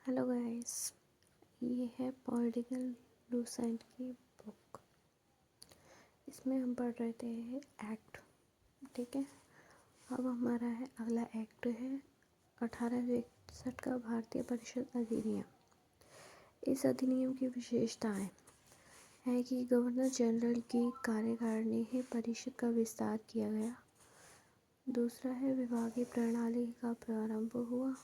Hello guys, ये है political Lucent की बुक। इसमें हम पढ़ रहे थे एक्ट। ठीक है, अब हमारा अगला एक्ट है 1861 का भारतीय परिषद अधिनियम। इस अधिनियम की विशेषताएं है कि गवर्नर जनरल की कार्यकारिणी है परिषद का विस्तार किया गया। दूसरा है विभागीय प्रणाली का प्रारंभ हुआ।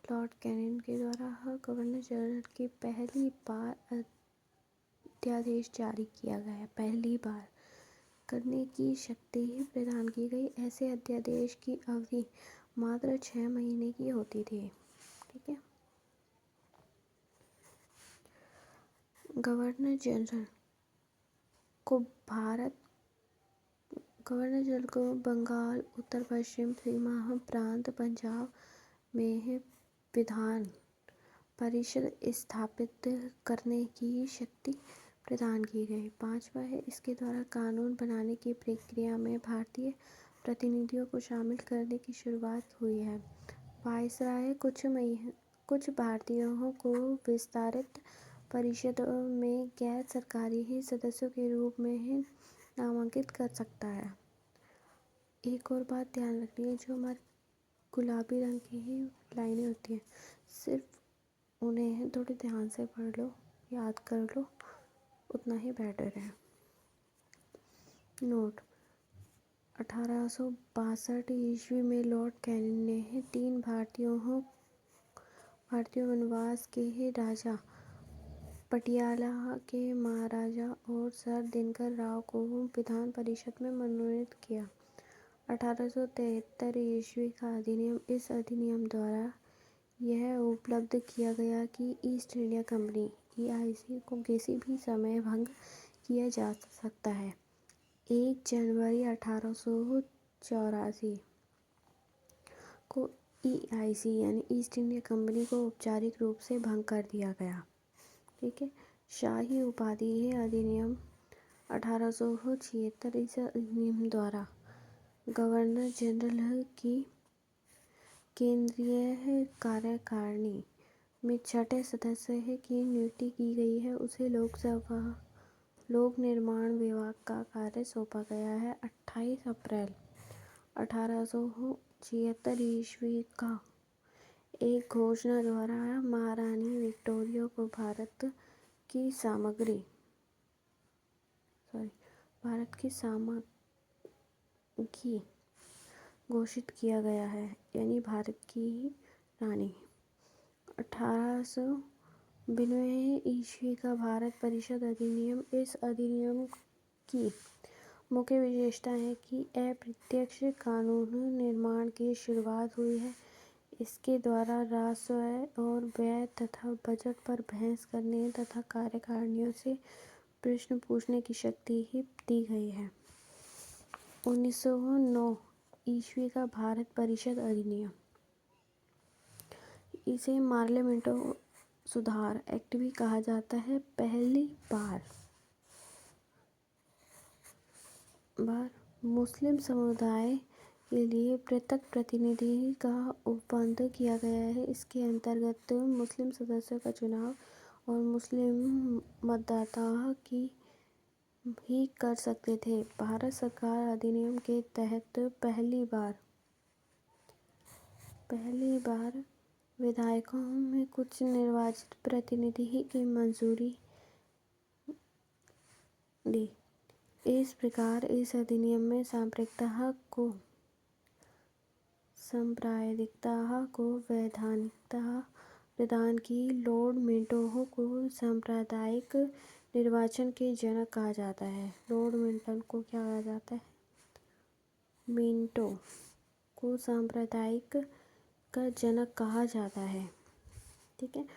लॉर्ड कैनिंग के द्वारा गवर्नर जनरल की पहली बार अध्यादेश जारी किया गया। पहली बार करने की शक्ति प्रदान की गई। ऐसे अध्यादेश की अवधि मात्र 6 महीने की होती थी। ठीक है, गवर्नर जनरल को बंगाल, उत्तर पश्चिम सीमा प्रांत, पंजाब में विधान परिषद स्थापित करने की शक्ति प्रदान की गई। पांचवा है इसके द्वारा कानून बनाने की प्रक्रिया में भारतीय प्रतिनिधियों को शामिल करने की शुरुआत हुई है। वायसराय कुछ भारतीयों को विस्तारित परिषद में गैर सरकारी सदस्यों के रूप में नामांकित कर सकता है। एक और बात ध्यान रखनी है, जो हमारे गुलाबी रंग की ही लाइनें होती हैं, सिर्फ उन्हें थोड़े ध्यान से पढ़ लो, याद कर लो, उतना ही बेटर है। नोट: 1862 ईस्वी में लॉर्ड कैनिंग ने 3 भारतीय वनवास के राजा, पटियाला के महाराजा और सर दिनकर राव को विधान परिषद में मनोनीत किया। 1873 ईस्वी का अधिनियम। इस अधिनियम द्वारा यह उपलब्ध किया गया कि ईस्ट इंडिया कंपनी (EIC) को किसी भी समय भंग किया जा सकता है। 1 जनवरी 1884 को EIC यानी ईस्ट इंडिया कंपनी को औपचारिक रूप से भंग कर दिया गया। ठीक है, शाही उपाधि है अधिनियम 1876। इस अधिनियम द्वारा गवर्नर जनरल की केंद्रीय कार्यकारिणी में छठे सदस्य की नियुक्ति की गई है। उसे लोक निर्माण विभाग का कार्य सौंपा गया है। 28 अप्रैल 1876 ईस्वी का एक घोषणा द्वारा महारानी विक्टोरिया को भारत की सामग्री घोषित किया गया है, यानी भारत की रानी। 1892 ईस्वी का भारत परिषद अधिनियम। इस अधिनियम की मुख्य विशेषता है कि अप्रत्यक्ष कानून निर्माण की शुरुआत हुई है। इसके द्वारा राजस्व और व्यय तथा बजट पर बहस करने तथा कार्यकारिणियों से प्रश्न पूछने की शक्ति ही दी गई है। 1909 ईस्वी का भारत परिषद अधिनियम। इसे पार्लियामेंटो सुधार एक्ट भी कहा जाता है। पहली बार मुस्लिम समुदाय के लिए पृथक प्रतिनिधि का उपबंध किया गया है। इसके अंतर्गत मुस्लिम सदस्यों का चुनाव और मुस्लिम मतदाता ही कर सकते थे। भारत सरकार अधिनियम के तहत पहली बार विधायकों में कुछ निर्वाचित प्रतिनिधि की मंजूरी दी। इस प्रकार इस अधिनियम में सांप्रदायिकता को वैधानिकता प्रदान की। लॉर्ड मिंटो को सांप्रदायिक निर्वाचन के जनक कहा जाता है। लॉर्ड मिंटन को क्या कहा जाता है? मिंटो को सांप्रदायिक का जनक कहा जाता है। ठीक है,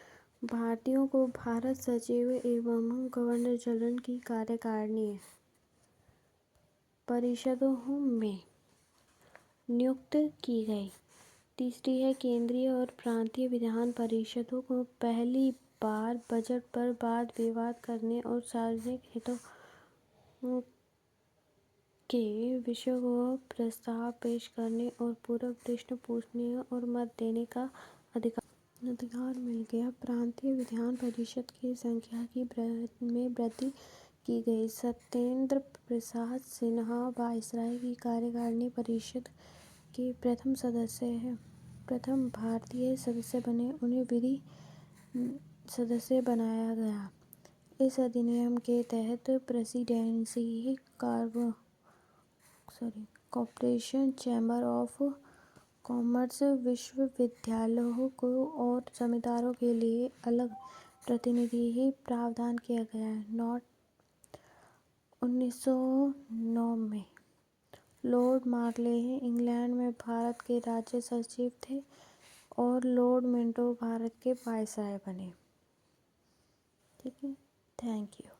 भारतीयों को भारत सचिव एवं गवर्नर जनरल की कार्यकारिणी परिषदों में नियुक्त की गई। तीसरी है केंद्रीय और प्रांतीय विधान परिषदों को पहली बार बजट पर वाद विवाद करने और सार्वजनिक हितों के विषयों को प्रस्ताव पेश करने और पूर्व प्रश्न पूछने और मत देने का अधिकार। अधिकार मिल गया। प्रांतीय विधान परिषद की संख्या में वृद्धि की गई। सत्येंद्र प्रसाद सिन्हा वायसराय की कार्यकारिणी परिषद के प्रथम भारतीय सदस्य बने। उन्हें विधि सदस्य बनाया गया। इस अधिनियम के तहत presidency corporation, chamber of commerce, विश्वविद्यालयों को और जमींदारों के लिए अलग प्रतिनिधि प्रावधान किया गया है। 1909 में लॉर्ड मार्लेही इंग्लैंड में भारत के राज्य सचिव थे और लॉर्ड मिंटो भारत के वायसराय बने। ठीक है, थैंक यू।